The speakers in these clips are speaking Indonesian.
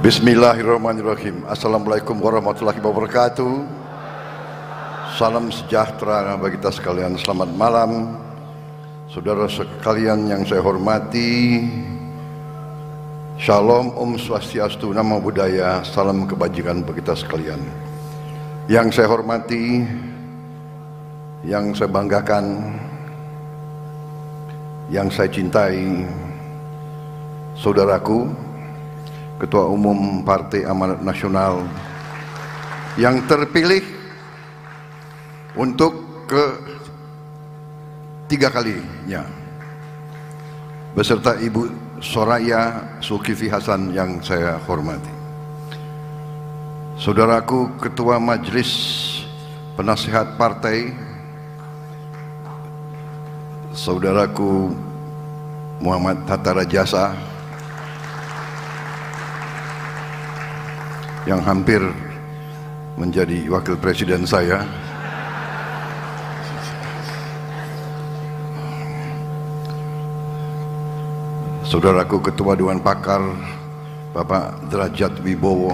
Bismillahirrahmanirrahim. Assalamualaikum warahmatullahi wabarakatuh. Salam sejahtera bagi kita sekalian. Selamat malam, saudara sekalian yang saya hormati. Shalom, Om Swastiastu, Namo Buddhaya, salam kebajikan bagi kita sekalian. Yang saya hormati, yang saya banggakan, yang saya cintai, saudaraku Ketua Umum Partai Amanat Nasional yang terpilih untuk ketiga kalinya, beserta Ibu Soraya Zulkifli Hasan yang saya hormati. Saudaraku Ketua Majelis Penasehat Partai, saudaraku Muhammad Hatta Rajasa yang hampir menjadi wakil presiden saya, saudaraku Ketua Dewan Pakar Bapak Derajat Wibowo,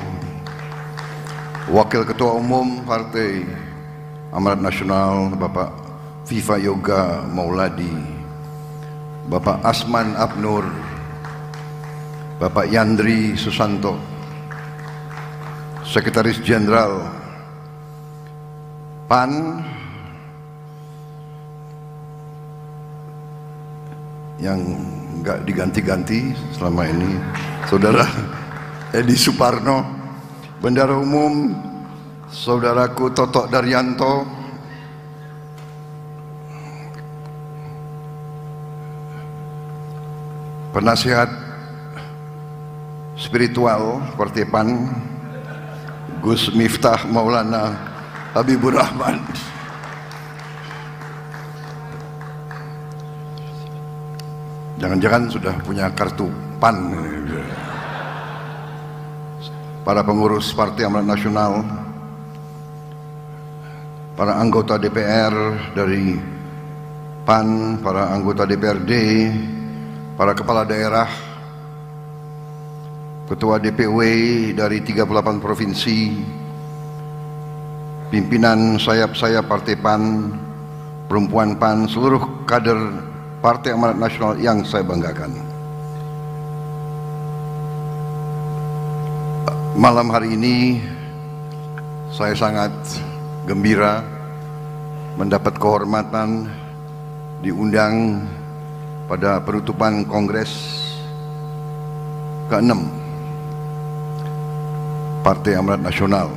Wakil Ketua Umum Partai Amanat Nasional Bapak Viva Yoga Mauladi, Bapak Asman Abnur, Bapak Yandri Susanto, Sekretaris Jenderal PAN yang nggak diganti-ganti selama ini, Saudara Edi Suparno, Bendara Umum Saudaraku Toto Daryanto, Penasihat Spiritual Partai PAN Gus Miftah Maulana Habibur Rahman, jangan-jangan sudah punya kartu PAN. Para pengurus Partai Amanat Nasional, para anggota DPR dari PAN, para anggota DPRD, para kepala daerah, Ketua DPW dari 38 provinsi, pimpinan sayap-sayap Partai PAN, perempuan PAN, seluruh kader Partai Amanat Nasional yang saya banggakan. Malam hari ini saya sangat gembira mendapat kehormatan diundang pada penutupan Kongres ke-6 Partai Amanat Nasional.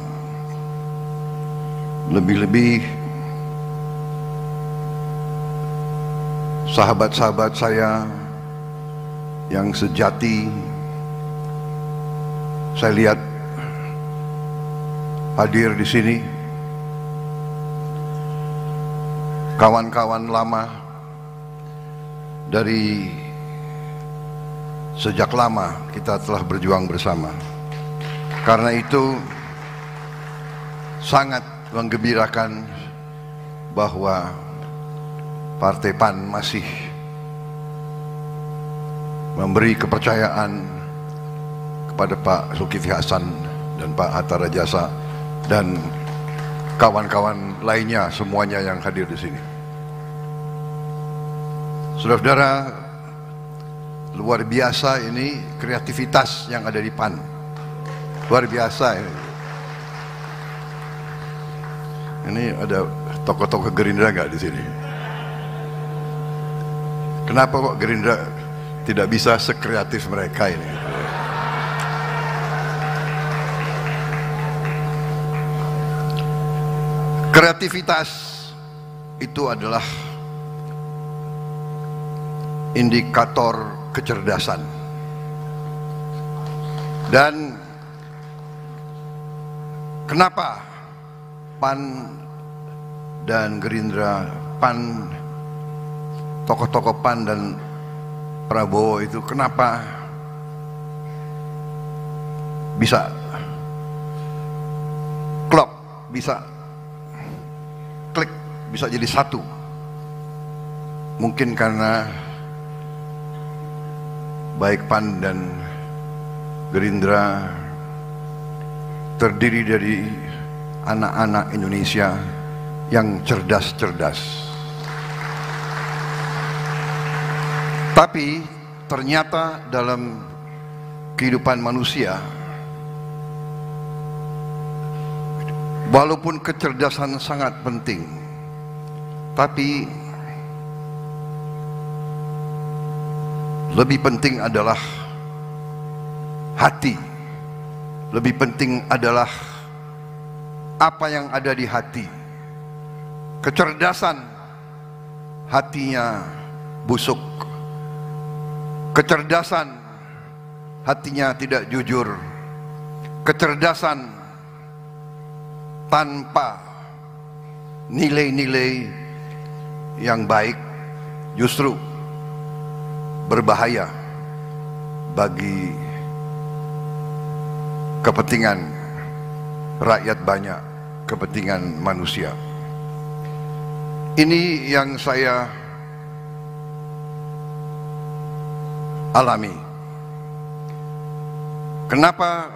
Lebih-lebih sahabat-sahabat saya yang sejati saya lihat hadir di sini, kawan-kawan lama dari sejak lama kita telah berjuang bersama. Karena itu sangat menggembirakan bahwa Partai PAN masih memberi kepercayaan kepada Pak Zulkifli Hasan dan Pak Hatta Rajasa dan kawan-kawan lainnya semuanya yang hadir di sini. Saudara-saudara, luar biasa ini kreativitas yang ada di PAN. Luar biasa ini. Ini ada tokoh-tokoh Gerindra nggak di sini? Kenapa kok Gerindra tidak bisa sekreatif mereka ini? Kreativitas itu adalah indikator kecerdasan. Dan kenapa PAN dan Gerindra, PAN, tokoh-tokoh PAN dan Prabowo itu kenapa bisa klop, bisa bisa jadi satu. Mungkin karena baik PAN dan Gerindra terdiri dari anak-anak Indonesia yang cerdas-cerdas. Tapi ternyata dalam kehidupan manusia, walaupun kecerdasan sangat penting, tapi lebih penting adalah hati. Lebih penting adalah apa yang ada di hati. Kecerdasan, hatinya busuk. Kecerdasan, hatinya tidak jujur. Kecerdasan tanpa nilai-nilai yang baik justru berbahaya bagi kepentingan rakyat banyak, kepentingan manusia. Ini yang saya alami. Kenapa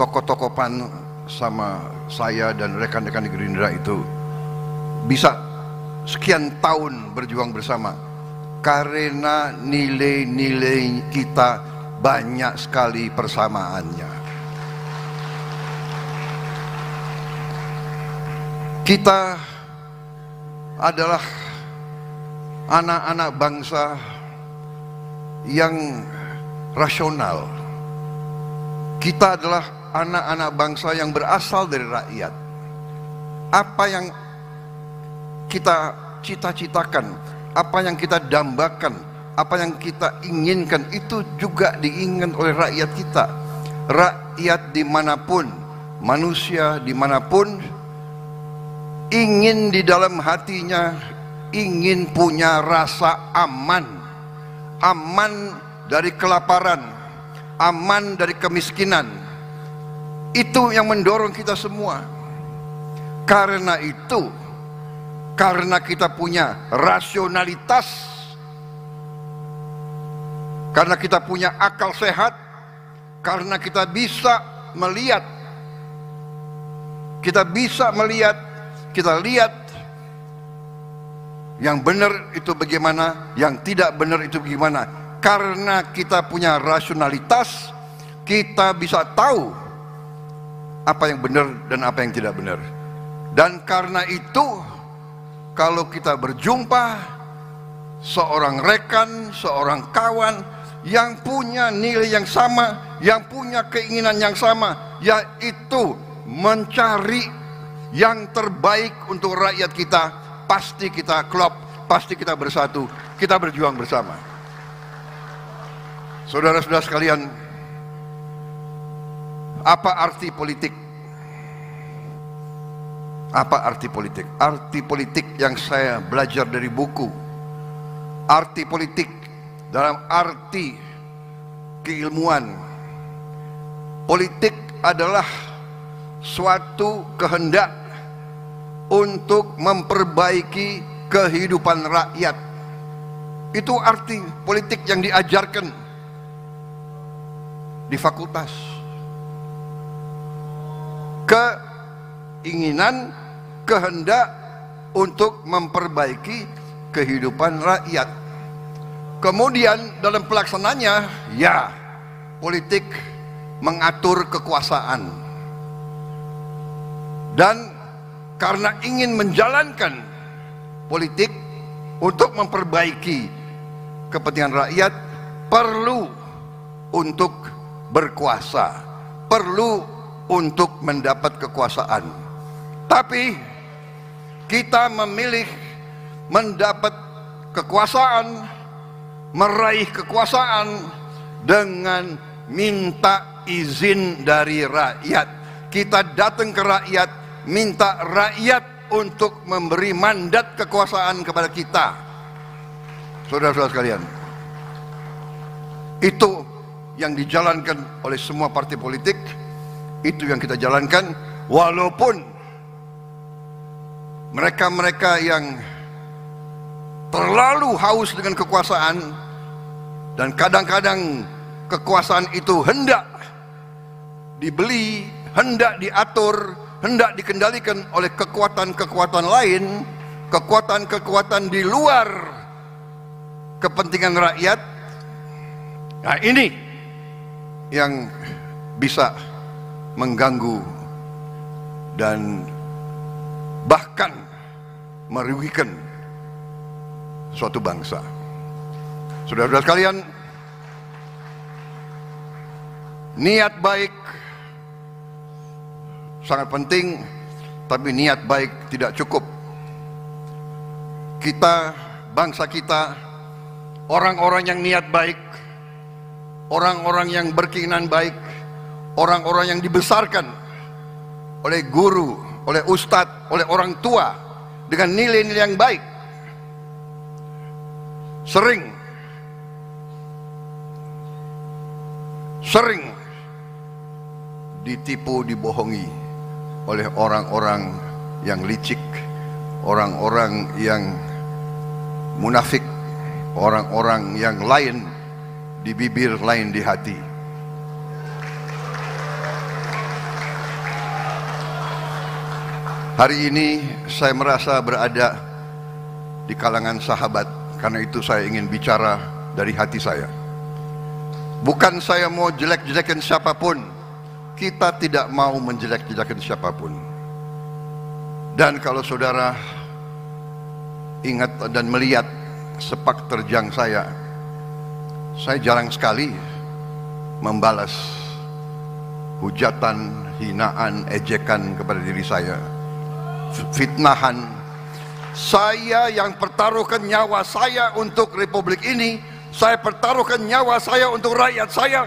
tokoh-tokoh PAN sama saya dan rekan-rekan di Gerindra itu bisa sekian tahun berjuang bersama? Karena nilai-nilai kita banyak sekali persamaannya. Kita adalah anak-anak bangsa yang rasional. Kita adalah anak-anak bangsa yang berasal dari rakyat. Apa yang kita cita-citakan, apa yang kita dambakan, apa yang kita inginkan, itu juga diinginkan oleh rakyat kita. Rakyat dimanapun, manusia dimanapun, ingin di dalam hatinya, ingin punya rasa aman. Aman dari kelaparan, aman dari kemiskinan. Itu yang mendorong kita semua. Karena itu, karena kita punya rasionalitas, karena kita punya akal sehat, karena kita bisa melihat, kita lihat yang benar itu bagaimana, yang tidak benar itu bagaimana. Karena kita punya rasionalitas, kita bisa tahu apa yang benar dan apa yang tidak benar. Dan karena itu, kalau kita berjumpa seorang rekan, seorang kawan yang punya nilai yang sama, yang punya keinginan yang sama, yaitu mencari yang terbaik untuk rakyat kita, pasti kita klop, pasti kita bersatu, kita berjuang bersama. Saudara-saudara sekalian, apa arti politik? Apa arti politik? Arti politik yang saya belajar dari buku. Arti politik dalam arti keilmuan. Politik adalah suatu kehendak untuk memperbaiki kehidupan rakyat. Itu arti politik yang diajarkan di fakultas. Keinginan, kehendak untuk memperbaiki kehidupan rakyat. Kemudian dalam pelaksananya, ya, politik mengatur kekuasaan. Dan karena ingin menjalankan politik untuk memperbaiki kepentingan rakyat, perlu untuk berkuasa, perlu untuk mendapat kekuasaan. Tapi kita memilih mendapat kekuasaan, meraih kekuasaan dengan minta izin dari rakyat. Kita datang ke rakyat, minta rakyat untuk memberi mandat kekuasaan kepada kita. Saudara-saudara sekalian, itu yang dijalankan oleh semua partai politik, itu yang kita jalankan, walaupun mereka-mereka yang terlalu haus dengan kekuasaan, dan kadang-kadang kekuasaan itu hendak dibeli, hendak diatur, hendak dikendalikan oleh kekuatan-kekuatan lain, kekuatan-kekuatan di luar kepentingan rakyat. Nah, ini yang bisa mengganggu dan bahkan merugikan suatu bangsa. Saudara-saudara sekalian, niat baik sangat penting, tapi niat baik tidak cukup. Kita, bangsa kita, orang-orang yang niat baik, orang-orang yang berkeinginan baik, orang-orang yang dibesarkan oleh guru, oleh ustadz, oleh orang tua dengan nilai-nilai yang baik, sering ditipu, dibohongi oleh orang-orang yang licik, orang-orang yang munafik, orang-orang yang lain di bibir, lain di hati. Hari ini saya merasa berada di kalangan sahabat, karena itu saya ingin bicara dari hati saya. Bukan saya mau jelek-jelekin siapapun, kita tidak mau menjelek-jelekin siapapun. Dan kalau saudara ingat dan melihat sepak terjang saya jarang sekali membalas hujatan, hinaan, ejekan kepada diri saya, fitnahan. Saya yang pertaruhkan nyawa saya untuk republik ini, saya pertaruhkan nyawa saya untuk rakyat saya.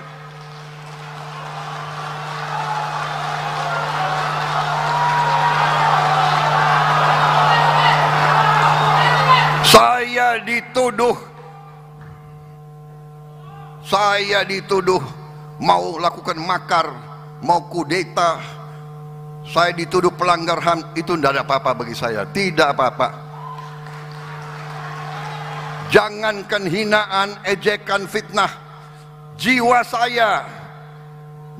Saya dituduh mau lakukan makar, mau kudeta. Saya dituduh pelanggar HAM, itu tidak ada apa-apa bagi saya, tidak apa-apa. Jangankan hinaan, ejekan, fitnah, jiwa saya,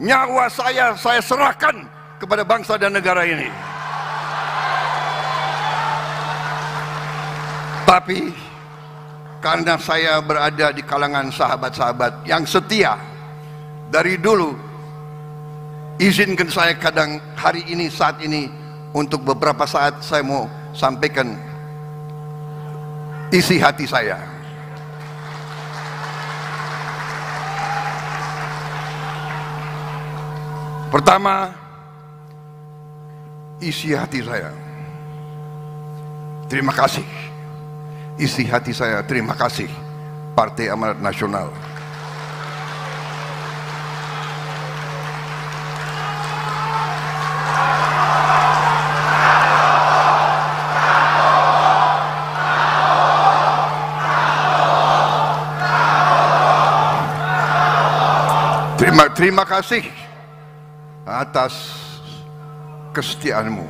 nyawa saya serahkan kepada bangsa dan negara ini. Tapi karena saya berada di kalangan sahabat-sahabat yang setia dari dulu, izinkan saya kadang hari ini, saat ini, untuk beberapa saat saya mau sampaikan isi hati saya. Pertama, isi hati saya, terima kasih. Isi hati saya, terima kasih Partai Amanat Nasional. Terima kasih atas kesetiaanmu.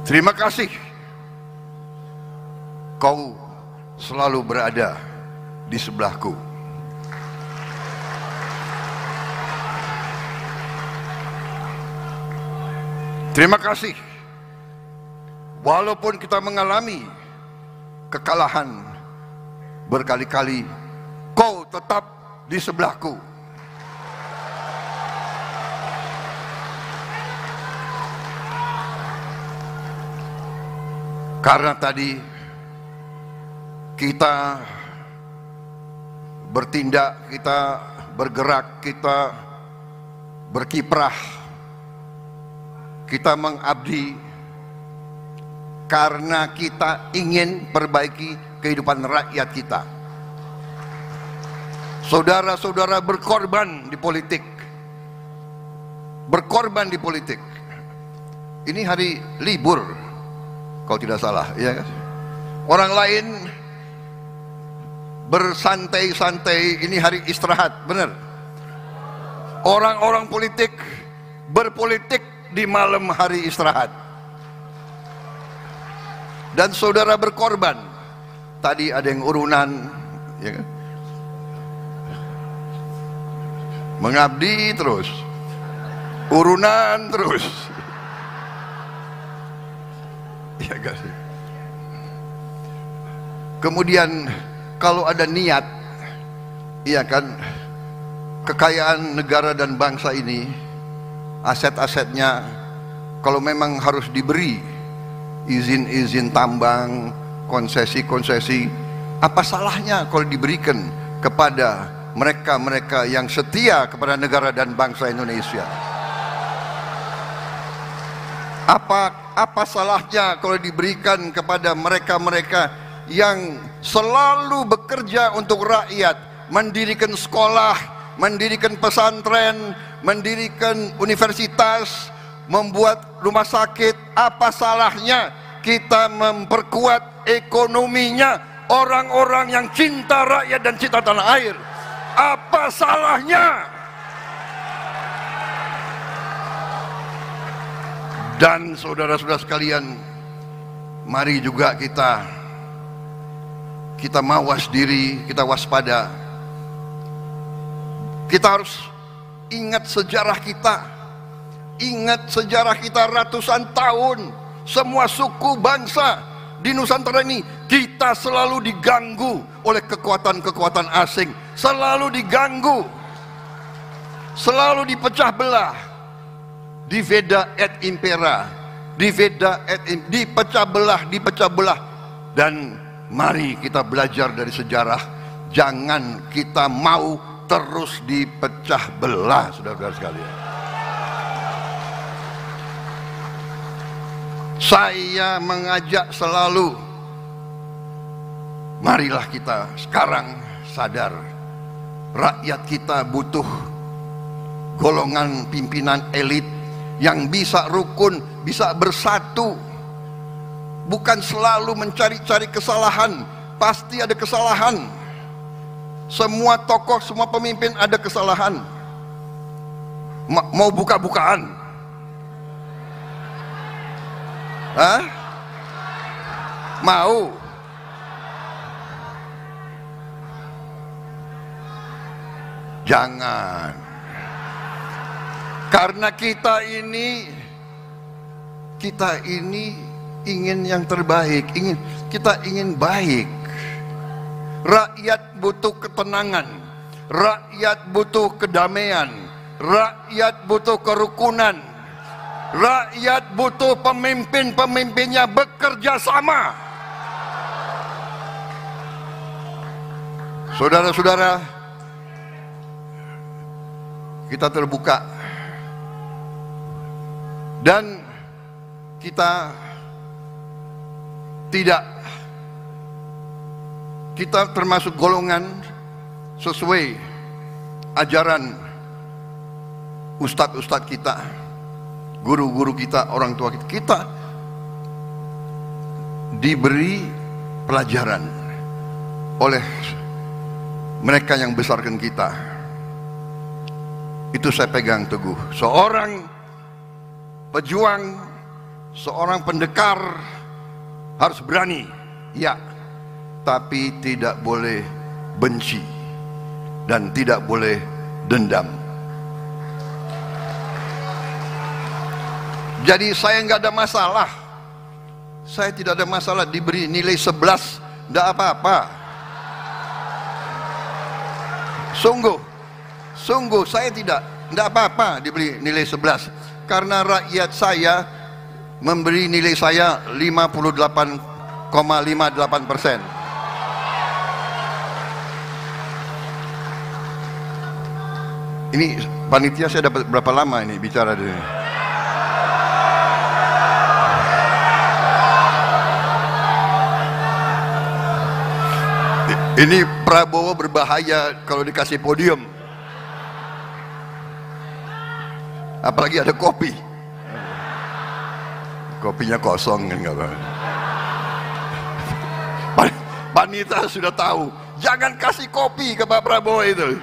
Terima kasih kau selalu berada di sebelahku. Terima kasih, walaupun kita mengalami kekalahan berkali-kali, kau tetap di sebelahku. Karena tadi kita bertindak, kita bergerak, kita berkiprah, kita mengabdi karena kita ingin perbaiki kehidupan rakyat kita. Saudara-saudara berkorban di politik, berkorban di politik. Ini hari libur kalau tidak salah, ya kan? Orang lain bersantai-santai, ini hari istirahat, benar. Orang-orang politik berpolitik di malam hari istirahat. dan saudara berkorban. Tadi ada yang urunan, ya kan? Mengabdi terus, urunan terus, ya kan? Kemudian kalau ada niat, iya kan, kekayaan negara dan bangsa ini, aset-asetnya, kalau memang harus diberi izin-izin tambang, konsesi-konsesi, apa salahnya kalau diberikan kepada mereka-mereka yang setia kepada negara dan bangsa Indonesia? Apa salahnya kalau diberikan kepada mereka-mereka yang selalu bekerja untuk rakyat, mendirikan sekolah, mendirikan pesantren, mendirikan universitas, membuat rumah sakit? Apa salahnya kita memperkuat ekonominya orang-orang yang cinta rakyat dan cinta tanah air? Apa salahnya? Dan saudara-saudara sekalian, mari juga kita mawas diri, kita waspada. Kita harus ingat sejarah kita. Ingat sejarah kita ratusan tahun. Semua suku bangsa di Nusantara ini, kita selalu diganggu oleh kekuatan-kekuatan asing. Selalu diganggu, selalu dipecah belah. Diveda et impera, dipecah belah. Dan mari kita belajar dari sejarah. Jangan kita mau terus dipecah belah, saudara-saudara sekalian. Saya mengajak selalu, marilah kita sekarang sadar, rakyat kita butuh golongan pimpinan elit yang bisa rukun, bisa bersatu. Bukan selalu mencari-cari kesalahan. Pasti ada kesalahan. Semua tokoh, semua pemimpin ada kesalahan. Mau buka-bukaan? Hah? Mau? Jangan. Karena kita ini ingin yang terbaik, kita ingin baik. Rakyat butuh ketenangan, rakyat butuh kedamaian, rakyat butuh kerukunan, rakyat butuh pemimpin-pemimpinnya bekerja sama. Saudara-saudara, kita terbuka dan kita termasuk golongan sesuai ajaran ustadz-ustadz kita, guru-guru kita, orang tua kita. Kita diberi pelajaran oleh mereka yang besarkan kita. Itu saya pegang teguh. Seorang pejuang, seorang pendekar harus berani, ya, tapi tidak boleh benci dan tidak boleh dendam. Jadi saya nggak ada masalah, saya tidak ada masalah diberi nilai 11, nggak apa-apa. Sungguh saya tidak apa-apa diberi nilai 11, karena rakyat saya memberi nilai saya 58,58%. Ini panitia saya dapat berapa lama ini bicara di sini? Ini Prabowo berbahaya kalau dikasih podium. Apalagi ada kopi. Kopinya kosong kan, nggak apa. Panitia sudah tahu, jangan kasih kopi ke Pak Prabowo itu.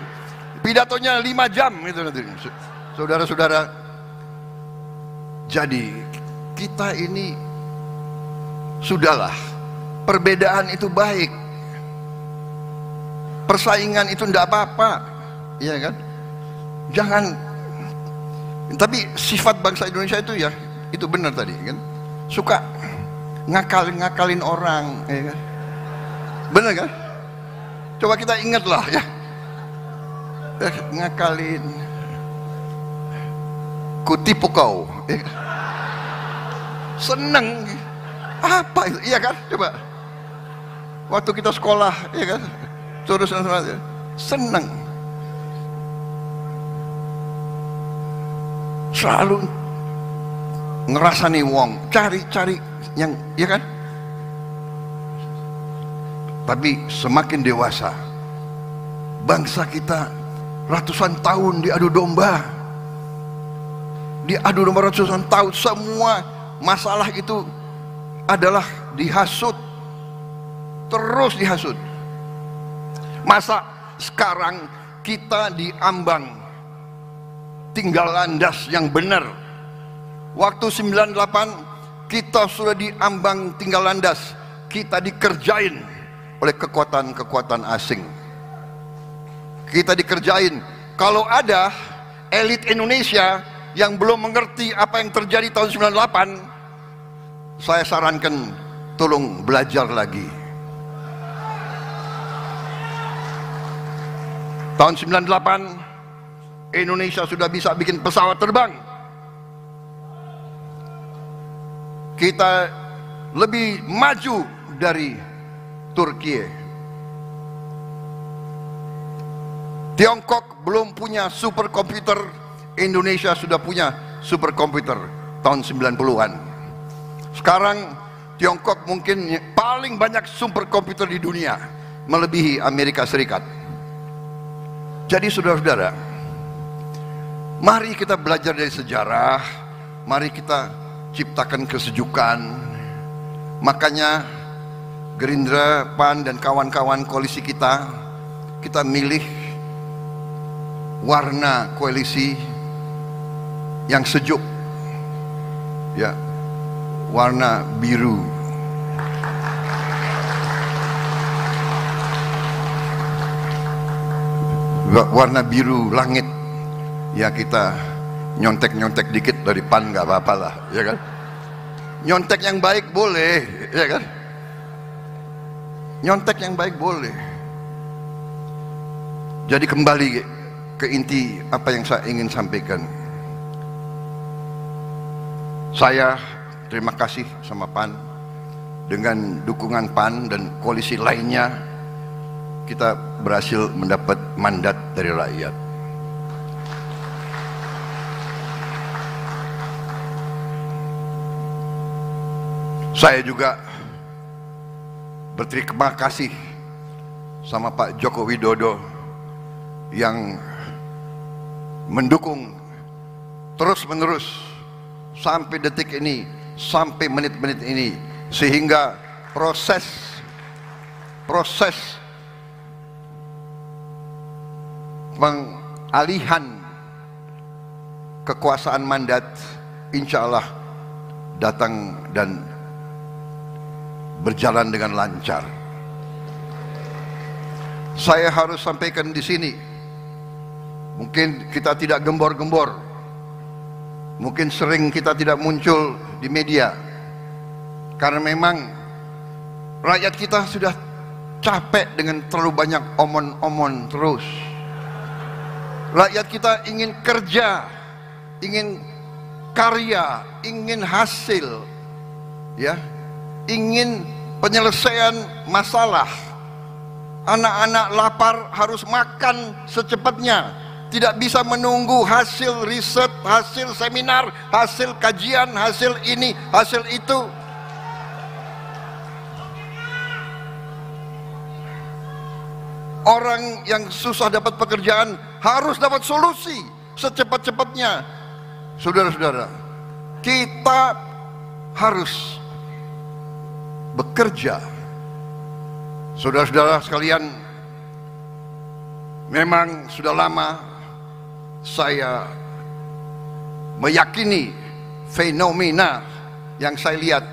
Pidatonya 5 jam itu nanti. Saudara-saudara, jadi kita ini Sudahlah, perbedaan itu baik, persaingan itu tidak apa-apa, ya kan? Jangan. Tapi sifat bangsa Indonesia itu ya, itu benar tadi kan, suka ngakalin orang, ya kan? Benar kan? Coba kita ingatlah ya, ngakalin, kutipu kau, ya kan? Seneng, apa itu? Iya kan? Coba waktu kita sekolah, ya kan, terus seneng, selalu ngerasani wong, cari-cari yang, ya kan? Tapi semakin dewasa, bangsa kita ratusan tahun diadu domba, ratusan tahun, semua masalah itu adalah dihasut, terus dihasut. Masa sekarang kita diambang tinggal landas yang benar? Waktu 98 kita sudah diambang tinggal landas, kita dikerjain oleh kekuatan-kekuatan asing. Kita dikerjain. Kalau ada elit Indonesia yang belum mengerti apa yang terjadi tahun 98, saya sarankan tolong belajar lagi. Tahun 98 Indonesia sudah bisa bikin pesawat terbang. Kita lebih maju dari Turki. Tiongkok belum punya superkomputer, Indonesia sudah punya superkomputer tahun 90-an. Sekarang Tiongkok mungkin paling banyak superkomputer di dunia, melebihi Amerika Serikat. Jadi saudara-saudara, mari kita belajar dari sejarah, mari kita ciptakan kesejukan. Makanya Gerindra, PAN dan kawan-kawan koalisi kita milih warna koalisi yang sejuk, ya, warna biru. Warna biru langit. Ya, kita nyontek-nyontek dikit dari PAN nggak apa-apa lah, ya kan? Nyontek yang baik boleh, ya kan? Nyontek yang baik boleh. Jadi kembali ke inti apa yang saya ingin sampaikan. Saya terima kasih sama PAN. Dengan dukungan PAN dan koalisi lainnya, kita berhasil mendapat mandat dari rakyat. Saya juga berterima kasih sama Pak Joko Widodo yang mendukung terus-menerus sampai detik ini, sampai menit-menit ini, sehingga proses pengalihan kekuasaan mandat insya Allah datang dan berjalan dengan lancar. Saya harus sampaikan di sini, mungkin kita tidak gembor-gembor, mungkin sering kita tidak muncul di media, karena memang rakyat kita sudah capek dengan terlalu banyak omon-omon terus. Rakyat kita ingin kerja, ingin karya, ingin hasil, ya, ingin penyelesaian masalah. Anak-anak lapar harus makan secepatnya, tidak bisa menunggu hasil riset, hasil seminar, hasil kajian, hasil ini, hasil itu. Orang yang susah dapat pekerjaan harus dapat solusi secepat-cepatnya. Saudara-saudara, kita harus bekerja. Saudara-saudara sekalian, memang sudah lama saya meyakini fenomena yang saya lihat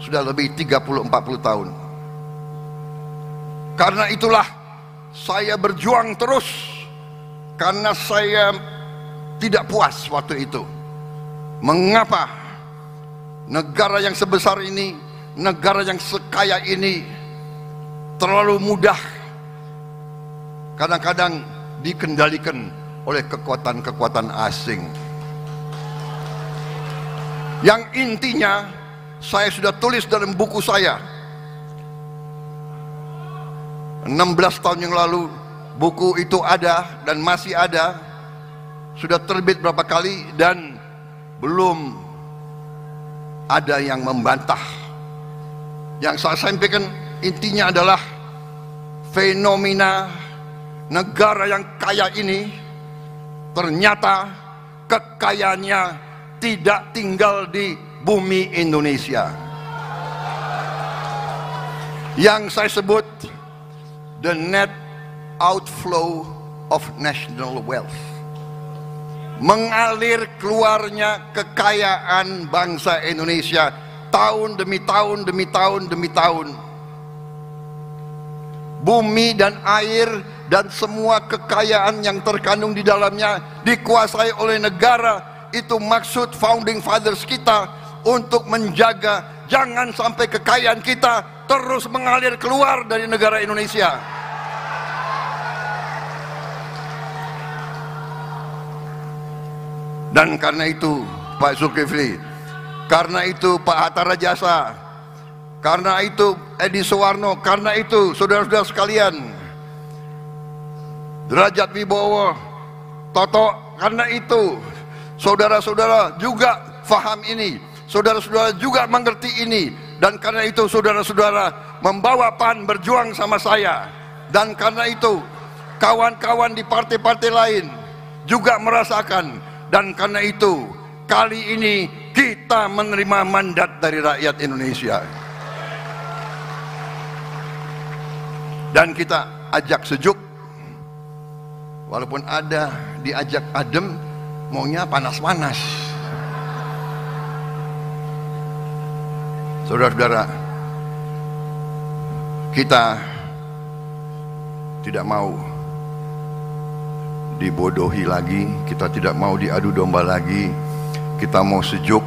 sudah lebih 30-40 tahun. Karena itulah saya berjuang terus, karena saya tidak puas waktu itu. Mengapa negara yang sebesar ini, negara yang sekaya ini terlalu mudah kadang-kadang dikendalikan oleh kekuatan-kekuatan asing. Yang intinya saya sudah tulis dalam buku saya 16 tahun yang lalu. Buku itu ada dan masih ada, sudah terbit berapa kali dan belum ada yang membantah. Yang saya sampaikan intinya adalah fenomena negara yang kaya ini ternyata kekayaannya tidak tinggal di bumi Indonesia. Yang saya sebut the net outflow of national wealth, mengalir keluarnya kekayaan bangsa Indonesia tahun demi tahun demi tahun demi tahun. Bumi dan air dan semua kekayaan yang terkandung di dalamnya dikuasai oleh negara. Itu maksud founding fathers kita untuk menjaga jangan sampai kekayaan kita terus mengalir keluar dari negara Indonesia. Dan karena itu Pak Zulkifli, karena itu Pak Hatta Rajasa, karena itu Edi Suwarno, karena itu saudara-saudara sekalian, Derajat Wibowo, Toto, karena itu saudara-saudara juga faham ini, saudara-saudara juga mengerti ini, dan karena itu saudara-saudara membawa PAN berjuang sama saya, dan karena itu kawan-kawan di partai-partai lain juga merasakan. Dan karena itu kali ini kita menerima mandat dari rakyat Indonesia. Dan kita ajak sejuk, walaupun ada diajak adem, maunya panas-panas. Saudara-saudara, kita tidak mau dibodohi lagi, kita tidak mau diadu domba lagi, kita mau sejuk,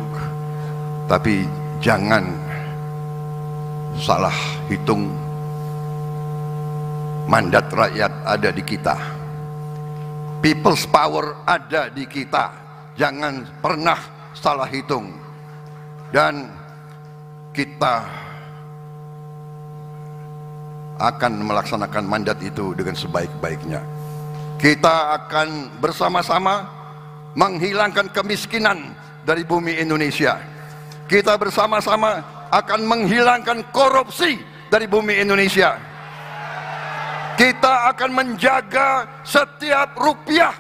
tapi jangan salah hitung. Mandat rakyat ada di kita, people's power ada di kita, jangan pernah salah hitung. Dan kita akan melaksanakan mandat itu dengan sebaik-baiknya. Kita akan bersama-sama menghilangkan kemiskinan dari bumi Indonesia. Kita bersama-sama akan menghilangkan korupsi dari bumi Indonesia. Kita akan menjaga setiap rupiah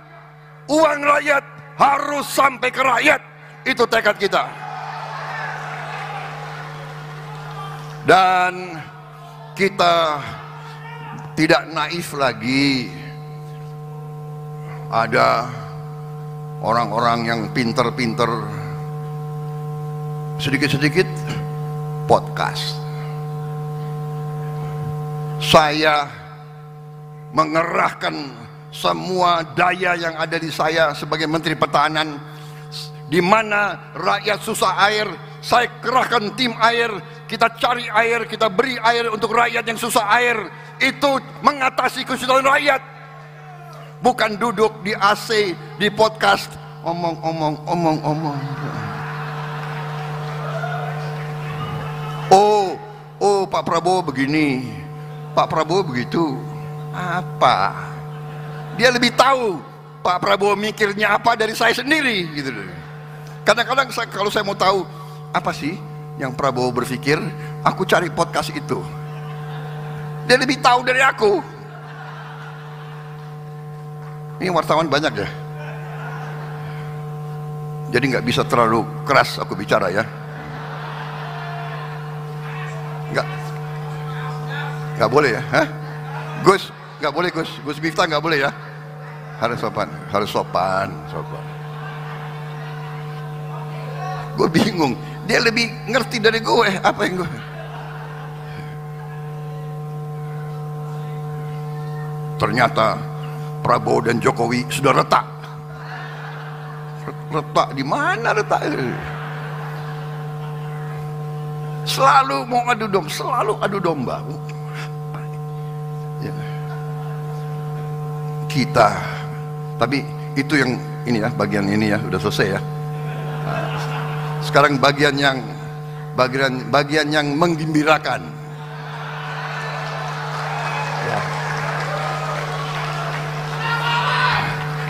uang rakyat harus sampai ke rakyat. Itu tekad kita. Dan kita tidak naif lagi. Ada orang-orang yang pinter-pinter sedikit-sedikit podcast. Saya mengerahkan semua daya yang ada di saya sebagai Menteri Pertahanan. Di mana rakyat susah air, saya kerahkan tim air, kita cari air, kita beri air untuk rakyat yang susah air. Itu mengatasi kesusahan rakyat. Bukan duduk di AC, di podcast, omong-omong. Oh, Pak Prabowo begini, Pak Prabowo begitu. Apa? Dia lebih tahu Pak Prabowo mikirnya apa dari saya sendiri, gitu. Kadang-kadang kalau saya mau tahu apa sih yang Prabowo berpikir, aku cari podcast itu. Dia lebih tahu dari aku. Ini wartawan banyak ya, jadi nggak bisa terlalu keras aku bicara ya. Nggak boleh ya, hah? Gus, nggak boleh Gus Miftah nggak boleh ya. Harus sopan. Gue bingung, Dia lebih ngerti dari gue apa yang gue. Ternyata Prabowo dan Jokowi sudah retak. Retak di mana retak? Selalu mau adu domba, selalu adu domba. Ya. Kita, tapi itu yang ini ya, bagian ini ya, udah selesai ya. Sekarang bagian yang menggembirakan. Ya.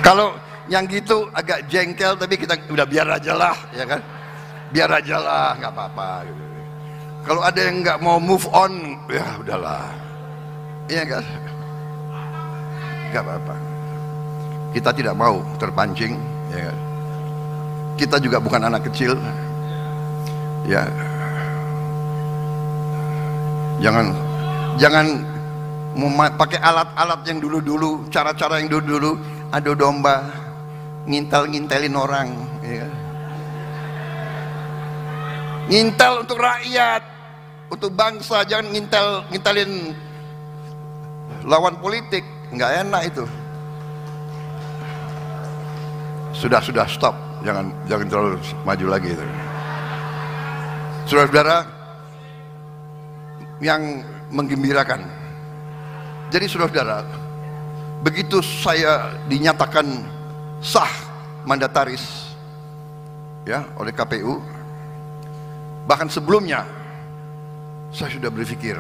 Kalau yang gitu agak jengkel, tapi kita udah biar aja lah, ya kan? Biar aja lah, nggak apa-apa. Gitu. Kalau ada yang nggak mau move on, ya udahlah, iya kan? Nggak apa-apa. Kita tidak mau terpancing, ya kan? Kita juga bukan anak kecil, ya. Jangan pakai alat-alat yang dulu-dulu, cara-cara yang dulu-dulu, adu domba, ngintel-ngintelin orang, ya. Ngintel untuk rakyat, untuk bangsa, jangan ngintelin lawan politik, nggak enak itu. Sudah stop, jangan terlalu maju lagi itu. Saudara-saudara yang menggembirakan. Jadi saudara-saudara, begitu saya dinyatakan sah mandataris ya oleh KPU, bahkan sebelumnya saya sudah berpikir,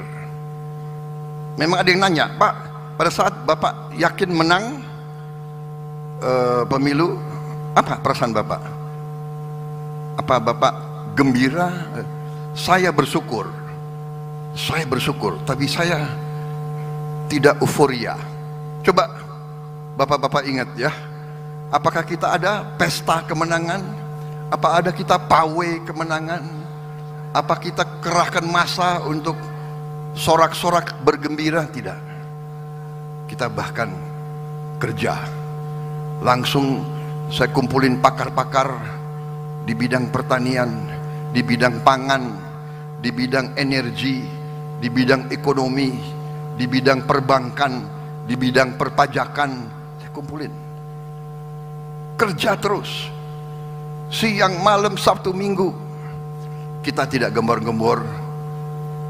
memang ada yang nanya, Pak, pada saat Bapak yakin menang pemilu, apa perasaan Bapak? Apa Bapak gembira? Saya bersyukur, tapi saya tidak euforia. Coba Bapak-Bapak ingat ya, apakah kita ada pesta kemenangan? Apa ada kita pawai kemenangan? Apa kita kerahkan massa untuk sorak-sorak bergembira? Tidak. Kita bahkan kerja. Langsung saya kumpulin pakar-pakar di bidang pertanian, di bidang pangan, di bidang energi, di bidang ekonomi, di bidang perbankan, di bidang perpajakan. Saya kumpulin. Kerja terus. Siang, malam, Sabtu, Minggu. Kita tidak gembor-gembor,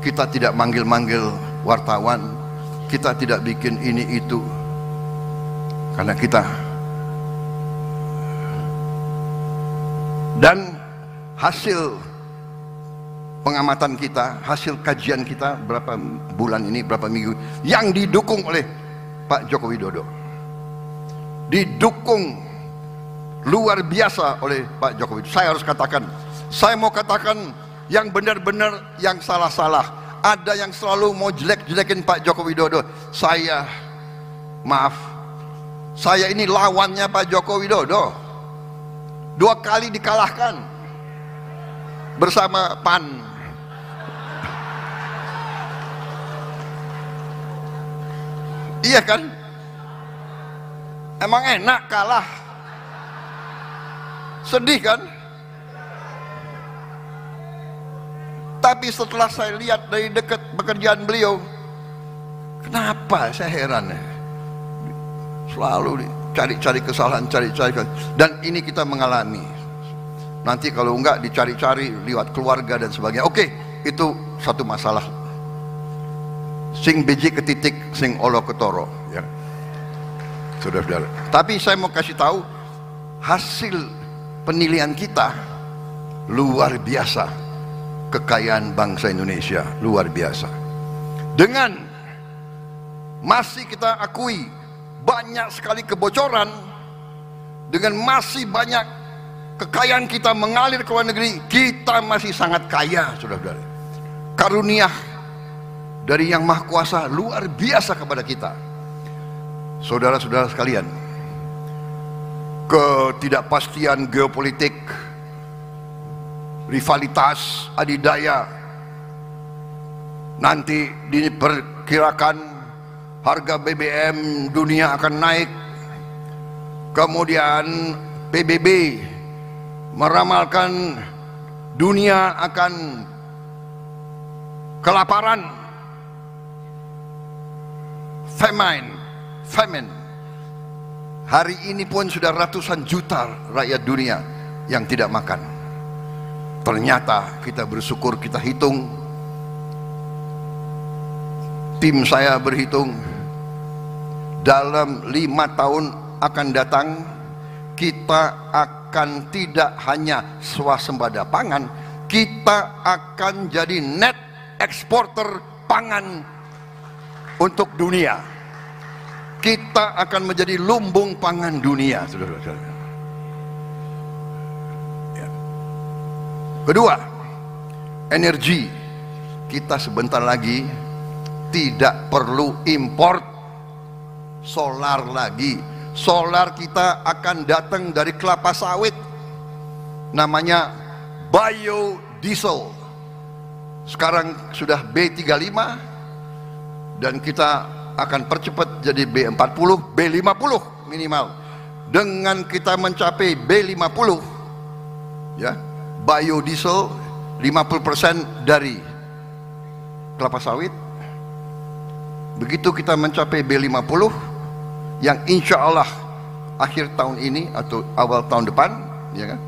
kita tidak manggil-manggil wartawan, kita tidak bikin ini itu, karena kita. Dan hasil pengamatan kita, hasil kajian kita berapa bulan ini, berapa minggu, yang didukung oleh Pak Joko Widodo, didukung luar biasa oleh Pak Joko Widodo. Saya harus katakan, saya mau katakan yang benar-benar, yang salah-salah. Ada yang selalu mau jelek-jelekin Pak Joko Widodo. Saya, maaf, saya ini lawannya Pak Joko Widodo. 2 kali dikalahkan bersama PAN. Iya kan? Emang enak kalah? Sedih kan? Tapi setelah saya lihat dari dekat pekerjaan beliau, kenapa saya heran ya? Selalu cari-cari kesalahan, cari-cari kesalahan. Dan ini kita mengalami. Nanti kalau enggak dicari-cari lewat keluarga dan sebagainya. Oke, itu satu masalah. Sing biji ketitik, sing olo ketoro, ya. Saudara-saudara. Tapi saya mau kasih tahu, hasil penilaian kita luar biasa. Kekayaan bangsa Indonesia luar biasa. Dengan masih kita akui banyak sekali kebocoran, dengan masih banyak kekayaan kita mengalir ke luar negeri, kita masih sangat kaya, saudara-saudara. Karunia dari Yang Maha Kuasa luar biasa kepada kita. Saudara-saudara sekalian, ketidakpastian geopolitik, rivalitas, adidaya, nanti diperkirakan harga BBM dunia akan naik. Kemudian PBB meramalkan dunia akan kelaparan, famine. Hari ini pun sudah ratusan juta rakyat dunia yang tidak makan. Ternyata kita bersyukur, kita hitung, tim saya berhitung, dalam 5 tahun akan datang kita akan tidak hanya swasembada pangan, kita akan jadi net eksporter pangan untuk dunia. Kita akan menjadi lumbung pangan dunia, saudara-saudara. Ya. Kedua, energi. Kita sebentar lagi tidak perlu import solar lagi. Solar kita akan datang dari kelapa sawit, namanya biodiesel. Sekarang sudah B35 dan kita akan percepat jadi B40, B50 minimal. Dengan kita mencapai B50, ya, biodiesel 50% dari kelapa sawit. Begitu kita mencapai B50, yang insya Allah akhir tahun ini atau awal tahun depan, ya kan,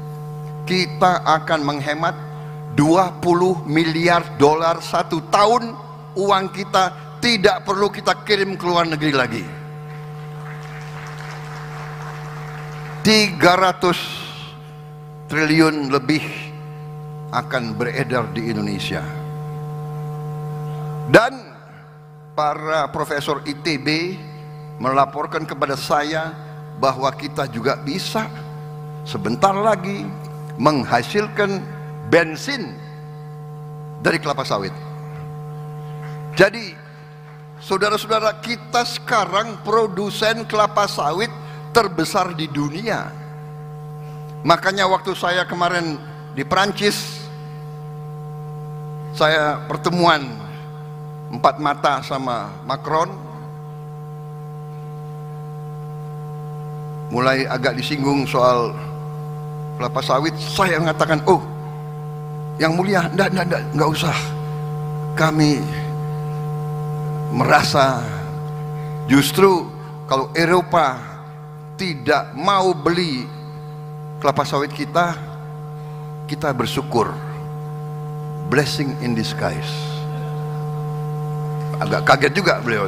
kita akan menghemat 20 miliar dolar satu tahun. Uang kita tidak perlu kita kirim ke luar negeri lagi. 300 triliun lebih akan beredar di Indonesia. Dan para profesor ITB melaporkan kepada saya bahwa kita juga bisa sebentar lagi menghasilkan bensin dari kelapa sawit. Jadi saudara-saudara, kita sekarang produsen kelapa sawit terbesar di dunia. Makanya waktu saya kemarin di Perancis, saya pertemuan 4 mata sama Macron. Mulai agak disinggung soal kelapa sawit, saya mengatakan, oh yang mulia, enggak usah. Kami merasa justru kalau Eropa tidak mau beli kelapa sawit kita, kita bersyukur. Blessing in disguise. Agak kaget juga beliau.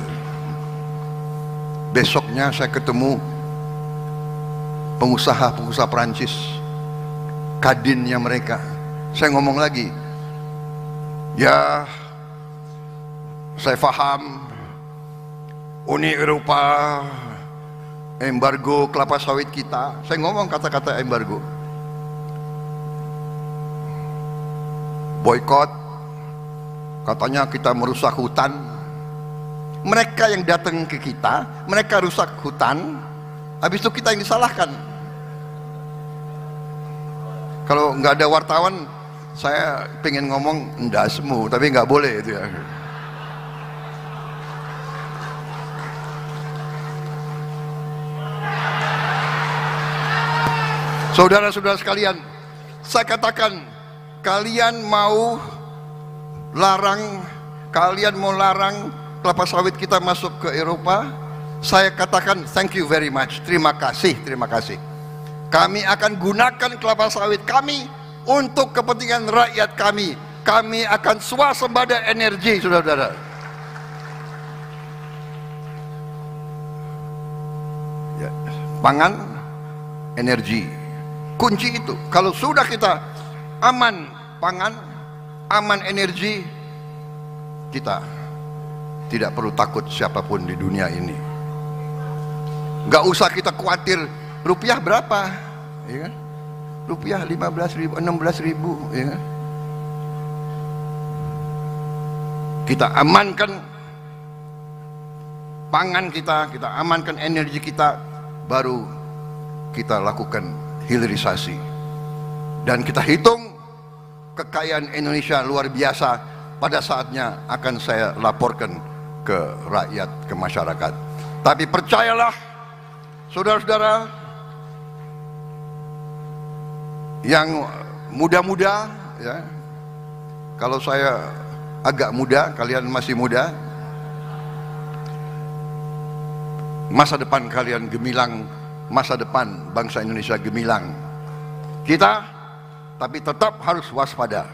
Besoknya saya ketemu pengusaha Perancis, kadinnya mereka. Saya ngomong lagi, ya saya paham Uni Eropa embargo kelapa sawit kita. Saya ngomong kata-kata embargo, boykot, katanya kita merusak hutan. Mereka yang datang ke kita, mereka rusak hutan, habis itu kita yang disalahkan. Kalau nggak ada wartawan, saya pengen ngomong ndasmu, tapi nggak boleh itu ya. Saudara-saudara sekalian, saya katakan, kalian mau larang kelapa sawit kita masuk ke Eropa, saya katakan thank you very much, terima kasih. Kami akan gunakan kelapa sawit kami untuk kepentingan rakyat kami. Kami akan swasembada energi, saudara-saudara. Ya, pangan, energi, kunci itu. Kalau sudah kita aman pangan, aman energi, kita tidak perlu takut siapapun di dunia ini. Gak usah kita khawatir rupiah berapa, ya kan? Rupiah 15.000, 16.000, ya kan? Kita amankan pangan kita amankan energi kita, baru kita lakukan hilirisasi. Dan kita hitung kekayaan Indonesia luar biasa. Pada saatnya akan saya laporkan ke rakyat, ke masyarakat. Tapi percayalah saudara-saudara yang muda-muda, ya. Kalau saya agak muda, kalian masih muda, masa depan kalian gemilang, masa depan bangsa Indonesia gemilang. Kita tapi tetap harus waspada.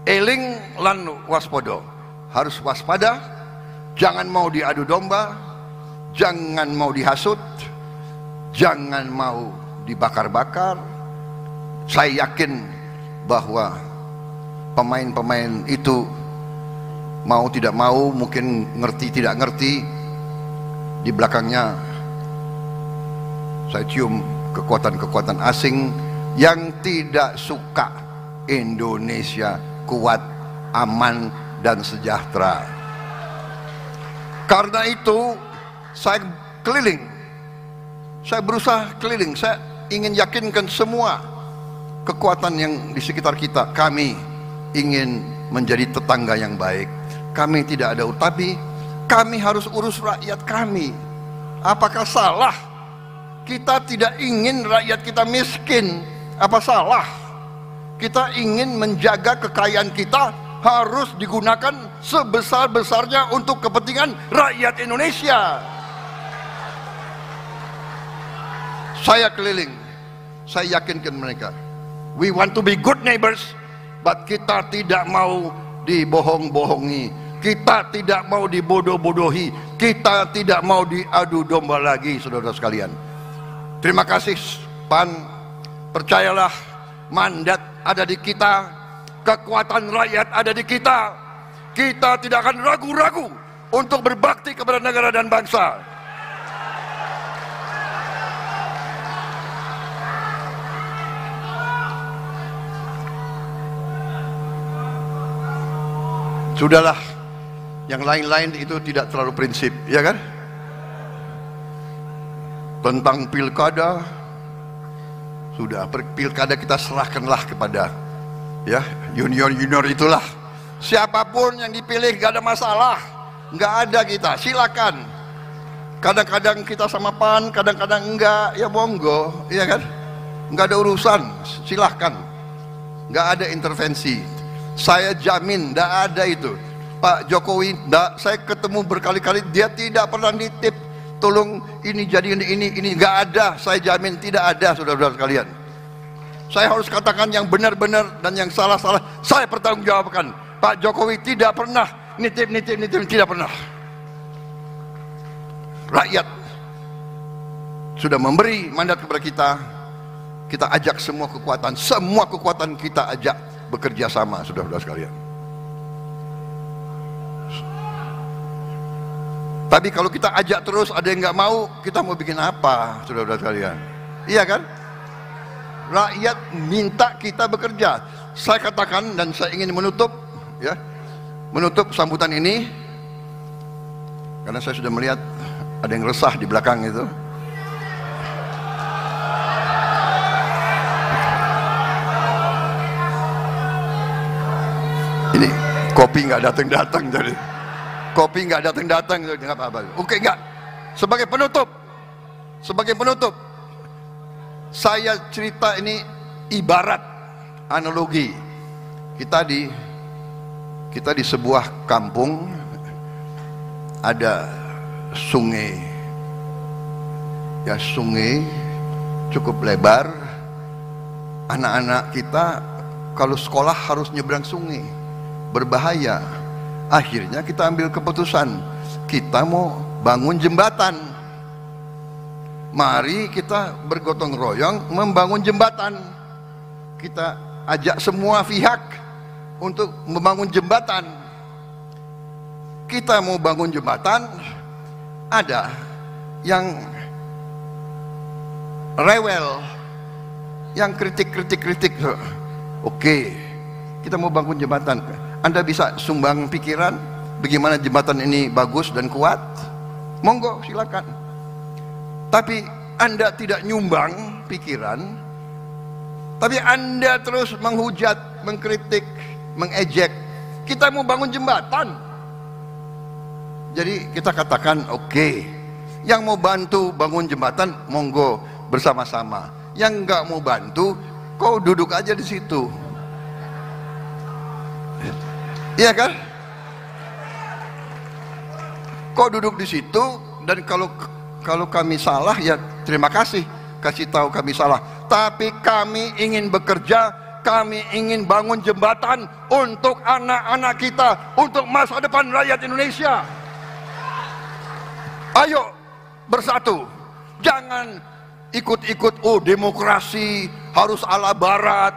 Eling lan waspodo, harus waspada, jangan mau diadu domba, jangan mau dihasut, jangan mau dibakar-bakar. Saya yakin bahwa pemain-pemain itu mau tidak mau, mungkin ngerti tidak ngerti, di belakangnya saya cium kekuatan-kekuatan asing yang tidak suka Indonesia kuat, aman, dan sejahtera. Karena itu saya keliling, saya berusaha keliling, saya ingin yakinkan semua kekuatan yang di sekitar kita, kami ingin menjadi tetangga yang baik. Kami tidak ada utapi, kami harus urus rakyat kami. Apakah salah kita tidak ingin rakyat kita miskin? Apa salah kita ingin menjaga kekayaan kita harus digunakan sebesar-besarnya untuk kepentingan rakyat Indonesia? Saya keliling, saya yakinkan mereka, we want to be good neighbors, but kita tidak mau dibohong-bohongi, kita tidak mau dibodoh-bodohi, kita tidak mau diadu domba lagi, saudara sekalian. Terima kasih PAN, percayalah, mandat ada di kita, kekuatan rakyat ada di kita. Kita tidak akan ragu-ragu untuk berbakti kepada negara dan bangsa. Sudahlah, yang lain-lain itu tidak terlalu prinsip, ya kan? Tentang pilkada, sudah, pilkada kita serahkanlah kepada ya junior-junior itulah. Siapapun yang dipilih gak ada masalah, nggak ada kita, silakan. Kadang-kadang kita sama PAN, kadang-kadang enggak, ya monggo, ya kan? Nggak ada urusan, silahkan. Nggak ada intervensi. Saya jamin tidak ada itu. Pak Jokowi, saya ketemu berkali-kali, dia tidak pernah nitip tolong ini jadi ini nggak ada. Saya jamin tidak ada, saudara-saudara sekalian. Saya harus katakan yang benar-benar dan yang salah-salah saya pertanggungjawabkan. Pak Jokowi tidak pernah nitip, tidak pernah. Rakyat sudah memberi mandat kepada kita. Kita ajak semua kekuatan kita ajak bekerja sama, saudara-saudara sekalian. Tapi kalau kita ajak terus ada yang nggak mau, kita mau bikin apa, saudara-saudara sekalian? Iya kan? Rakyat minta kita bekerja. Saya katakan dan saya ingin menutup, ya, menutup sambutan ini, karena saya sudah melihat ada yang resah di belakang itu. Ini kopi nggak datang jadi. Kopi nggak datang nggak apa-apa. Oke, nggak. Sebagai penutup, saya cerita ini ibarat analogi. Kita di sebuah kampung ada sungai, ya sungai cukup lebar. Anak-anak kita kalau sekolah harus nyebrang sungai, berbahaya. Akhirnya kita ambil keputusan, kita mau bangun jembatan. Mari kita bergotong royong membangun jembatan. Kita ajak semua pihak untuk membangun jembatan. Kita mau bangun jembatan, ada yang rewel, yang kritik. Oke, kita mau bangun jembatan. Anda bisa sumbang pikiran bagaimana jembatan ini bagus dan kuat, monggo silakan. Tapi Anda tidak nyumbang pikiran, tapi Anda terus menghujat, mengkritik, mengejek. Kita mau bangun jembatan. Jadi kita katakan oke, yang mau bantu bangun jembatan monggo bersama-sama. Yang nggak mau bantu, kau duduk aja di situ. Iya kan? Kok duduk di situ, dan kalau kami salah ya terima kasih, kasih tahu kami salah. Tapi kami ingin bekerja, kami ingin bangun jembatan untuk anak-anak kita, untuk masa depan rakyat Indonesia. Ayo bersatu, jangan ikut-ikut, oh demokrasi harus ala barat.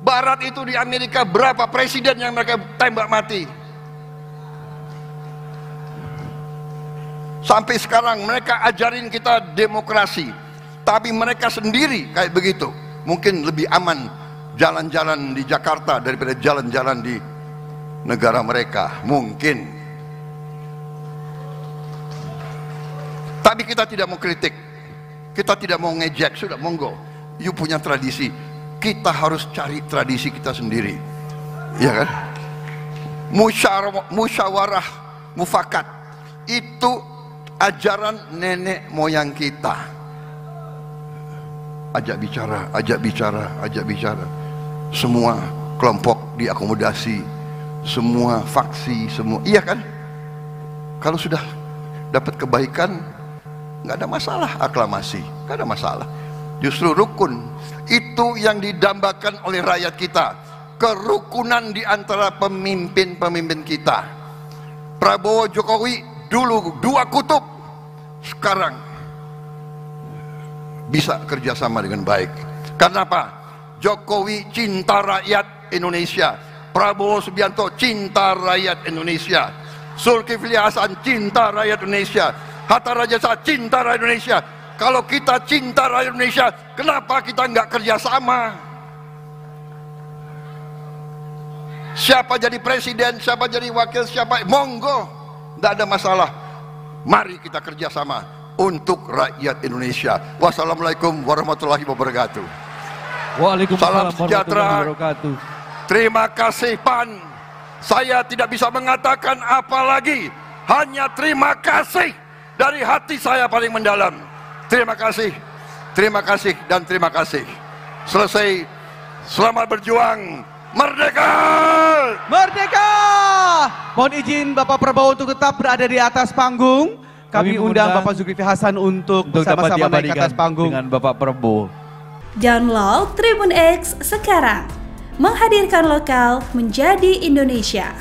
Barat itu di Amerika berapa presiden yang mereka tembak mati? Sampai sekarang mereka ajarin kita demokrasi, tapi mereka sendiri kayak begitu. Mungkin lebih aman jalan-jalan di Jakarta daripada jalan-jalan di negara mereka, mungkin. Tapi kita tidak mau kritik, kita tidak mau ngejek, sudah monggo. You punya tradisi, kita harus cari tradisi kita sendiri, ya kan? Musyawarah mufakat itu ajaran nenek moyang kita. Ajak bicara, ajak bicara, ajak bicara. Semua kelompok diakomodasi, semua faksi, semua, iya kan? Kalau sudah dapat kebaikan, nggak ada masalah aklamasi, nggak ada masalah. Justru rukun itu yang didambakan oleh rakyat kita, kerukunan di antara pemimpin-pemimpin kita. Prabowo Jokowi dulu dua kutub, sekarang bisa kerjasama dengan baik. Karena apa? Jokowi cinta rakyat Indonesia, Prabowo Subianto cinta rakyat Indonesia, Zulkifli Hasan cinta rakyat Indonesia, Hatta Rajasa cinta rakyat Indonesia. Kalau kita cinta rakyat Indonesia, kenapa kita nggak kerjasama? Siapa jadi presiden, siapa jadi wakil, siapa, monggo, tidak ada masalah. Mari kita kerjasama untuk rakyat Indonesia. Wassalamualaikum warahmatullahi wabarakatuh. Waalaikumsalam Salam sejahtera. warahmatullahi wabarakatuh. Terima kasih PAN. Saya tidak bisa mengatakan apa lagi, hanya terima kasih dari hati saya paling mendalam. Terima kasih, dan terima kasih. Selesai. Selamat berjuang. Merdeka! Merdeka! Mohon izin Bapak Prabowo untuk tetap berada di atas panggung. Kami undang Bapak Zulkifli Hasan untuk bersama-sama naik ke atas panggung dengan Bapak Prabowo. Download Tribun X sekarang. Menghadirkan lokal menjadi Indonesia.